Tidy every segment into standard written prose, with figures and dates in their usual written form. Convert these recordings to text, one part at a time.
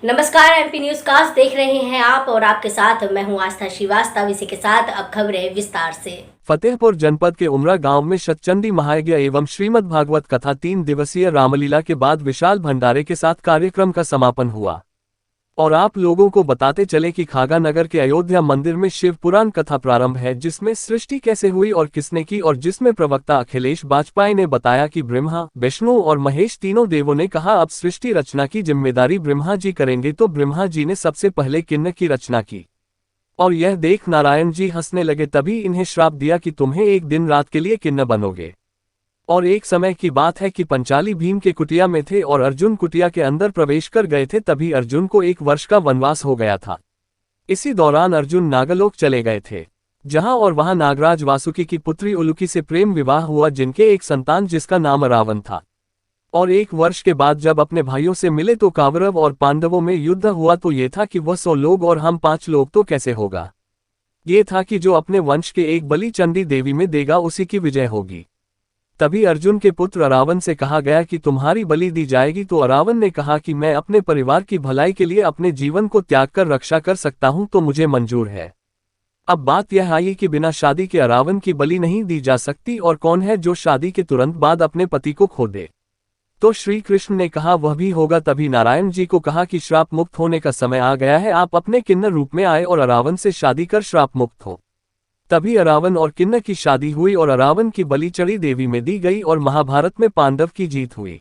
नमस्कार, MP news cast देख रहे हैं आप और आपके साथ मैं हूं आस्था श्रीवास्तव। इसी के साथ अब खबरें विस्तार से। फतेहपुर जनपद के उमरा गांव में शतचंडी महायज्ञ एवं श्रीमद् भागवत कथा 3 दिवसीय रामलीला के बाद विशाल भंडारे के साथ कार्यक्रम का समापन हुआ। और आप लोगों को बताते चले कि खागा नगर के अयोध्या मंदिर में शिव पुराण कथा प्रारंभ है, जिसमें सृष्टि कैसे हुई और किसने की, और जिसमें प्रवक्ता अखिलेश बाजपेयी ने बताया कि ब्रह्मा, विष्णु और महेश तीनों देवों ने कहा अब सृष्टि रचना की जिम्मेदारी ब्रह्मा जी करेंगे, तो ब्रह्मा जी ने सबसे पहले किन्न की रचना की। और यह देख नारायण जी हंसने लगे, तभी इन्हें श्राप दिया कि तुम्हें एक दिन रात के लिए किन्न बनोगे। और एक समय की बात है कि पंचाली भीम के कुटिया में थे और अर्जुन कुटिया के अंदर प्रवेश कर गए थे, तभी अर्जुन को 1 वर्ष का वनवास हो गया था। इसी दौरान अर्जुन नागलोक चले गए थे, जहां और वहां नागराज वासुकी की पुत्री उलुकी से प्रेम विवाह हुआ, जिनके एक संतान जिसका नाम रावण था। और 1 वर्ष के बाद जब अपने भाइयों से मिले तो कौरव और पांडवों में युद्ध हुआ, तो ये था कि वह 100 लोग और हम 5 लोग, तो कैसे होगा। ये था कि जो अपने वंश के एक बलि चंडी देवी में देगा उसी की विजय होगी। तभी अर्जुन के पुत्र अरावन से कहा गया कि तुम्हारी बलि दी जाएगी, तो अरावन ने कहा कि मैं अपने परिवार की भलाई के लिए अपने जीवन को त्याग कर रक्षा कर सकता हूं, तो मुझे मंजूर है। अब बात यह आई कि बिना शादी के अरावन की बलि नहीं दी जा सकती, और कौन है जो शादी के तुरंत बाद अपने पति को खो दे। तो श्री कृष्ण ने कहा वह भी होगा। तभी नारायण जी को कहा कि श्राप मुक्त होने का समय आ गया है, आप अपने किन्नर रूप में आए और अरावन से शादी कर श्राप मुक्त हो। तभी अरावन और किन्नर की शादी हुई और अरावन की बलि चड़ी देवी में दी गई और महाभारत में पांडव की जीत हुई।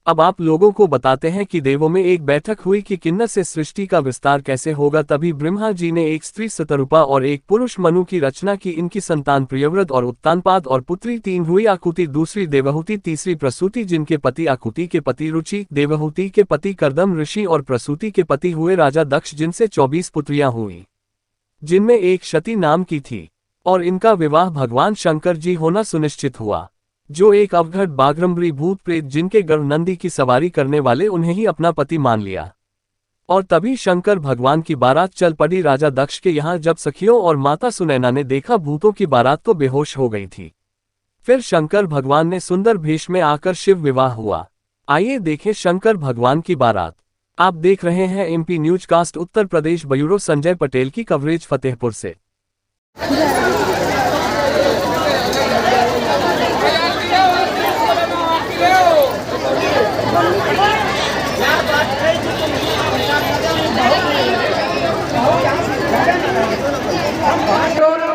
अब आप लोगों को बताते हैं कि देवों में एक बैठक हुई कि किन्नर से सृष्टि का विस्तार कैसे होगा। तभी ब्रह्मा जी ने एक स्त्री शतरूपा और एक पुरुष मनु की रचना की। इनकी संतान प्रियव्रत और उत्तानपाद और पुत्री 3 हुई, आकुति, दूसरी देवहूति, तीसरी प्रसूति, जिनके पति आकुति के पति रुचि, देवहूति के पति कर्दम ऋषि और प्रसूति के पति हुए राजा दक्ष, जिनसे 24 पुत्रियां हुई, जिनमें एक शती नाम की थी। और इनका विवाह भगवान शंकर जी होना सुनिश्चित हुआ, जो एक अवघड़ बाघ्रम्बरी भूत प्रेत जिनके गर्भ नंदी की सवारी करने वाले उन्हें ही अपना पति मान लिया। और तभी शंकर भगवान की बारात चल पड़ी राजा दक्ष के यहाँ। जब सखियों और माता सुनैना ने देखा भूतों की बारात, तो बेहोश हो गई थी। फिर शंकर भगवान ने सुंदर भेष में आकर शिव विवाह हुआ। आइए देखें शंकर भगवान की बारात। आप देख रहे हैं MP news cast Uttar Pradesh. Bureau Sanjay Patel की कवरेज फतेहपुर से।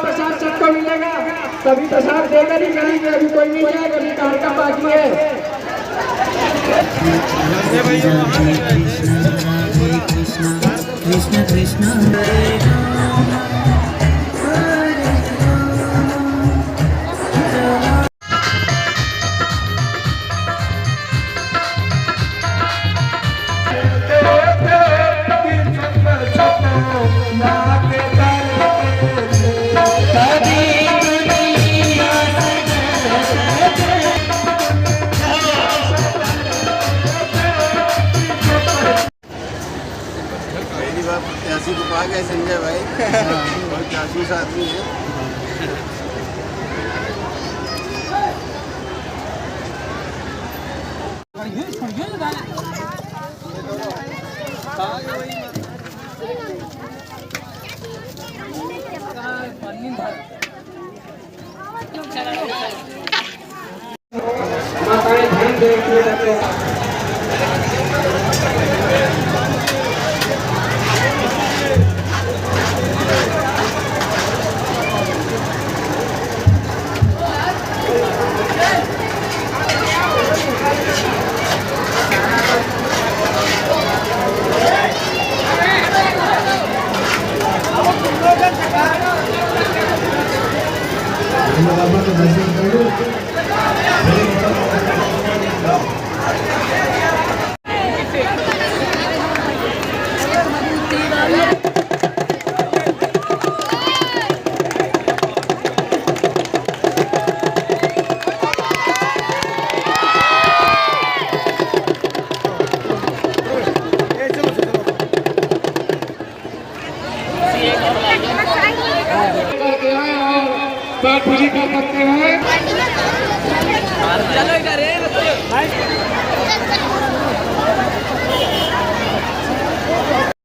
प्रसाद सबको मिलेगा, तभी प्रसाद देगा नहीं करेंगे। अभी कोई नहीं जाएगा, अभी कार्यक्रम बाकी है। कृष्ण कृष्ण प्रत्याशी को पा गए संजय भाई। बहुत जासूस आदमी है। माताएं ध्यान दें। बाबा का दर्शन करो। पाठ पूरी कर सकते हैं।